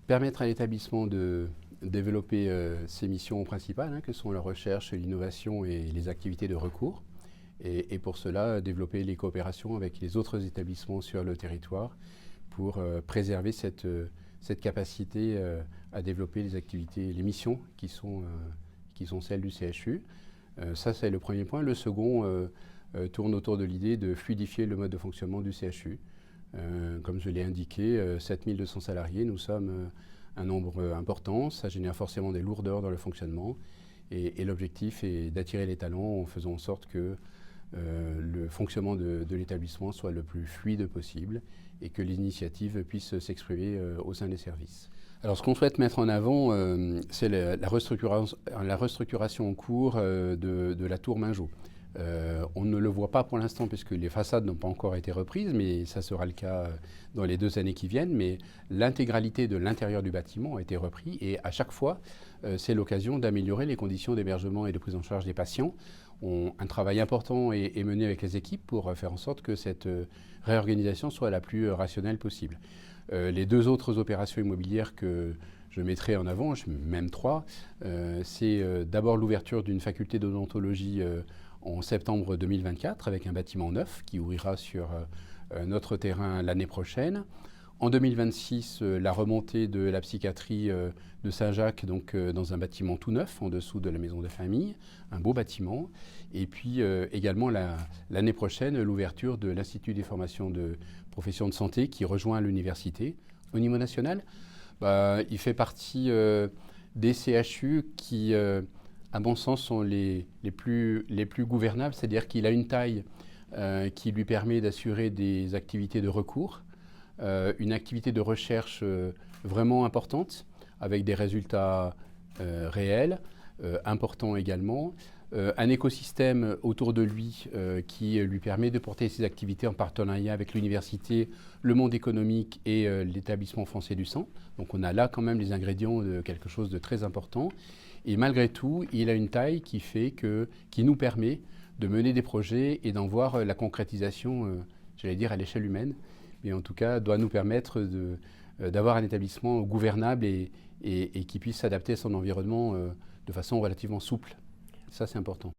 permettre à l'établissement de développer ses missions principales, que sont la recherche, l'innovation et les activités de recours. Et pour cela, développer les coopérations avec les autres établissements sur le territoire pour préserver cette capacité à développer les activités, les missions qui sont celles du CHU. Ça, c'est le premier point. Le second tourne autour de l'idée de fluidifier le mode de fonctionnement du CHU. Comme je l'ai indiqué, 7200 salariés, nous sommes un nombre important, ça génère forcément des lourdeurs dans le fonctionnement et l'objectif est d'attirer les talents en faisant en sorte que le fonctionnement de l'établissement soit le plus fluide possible et que les initiatives puissent s'exprimer au sein des services. Alors ce qu'on souhaite mettre en avant, c'est la restructuration en cours de la tour Mingeot. On ne le voit pas pour l'instant puisque les façades n'ont pas encore été reprises, mais ça sera le cas dans les 2 années qui viennent. Mais l'intégralité de l'intérieur du bâtiment a été repris et à chaque fois, c'est l'occasion d'améliorer les conditions d'hébergement et de prise en charge des patients. Un travail important est mené avec les équipes pour faire en sorte que cette réorganisation soit la plus rationnelle possible. Les 2 autres opérations immobilières que je mettrai en avant, même 3, c'est d'abord l'ouverture d'une faculté d'odontologie en septembre 2024 avec un bâtiment neuf qui ouvrira sur notre terrain l'année prochaine. En 2026, la remontée de la psychiatrie de Saint-Jacques, donc dans un bâtiment tout neuf, en dessous de la maison de famille, un beau bâtiment. Et puis également l'année prochaine, l'ouverture de l'Institut des formations de professions de santé qui rejoint l'université. Au niveau national, il fait partie des CHU qui, à mon sens, sont les plus gouvernables, c'est-à-dire qu'il a une taille qui lui permet d'assurer des activités de recours, une activité de recherche vraiment importante, avec des résultats réels, importants également, un écosystème autour de lui qui lui permet de porter ses activités en partenariat avec l'université, le monde économique et l'établissement français du sang. Donc on a là quand même les ingrédients de quelque chose de très important. Et malgré tout, il a une taille qui nous permet de mener des projets et d'en voir la concrétisation, j'allais dire, à l'échelle humaine. Mais en tout cas, doit nous permettre d'avoir un établissement gouvernable et qui puisse s'adapter à son environnement de façon relativement souple. Ça, c'est important.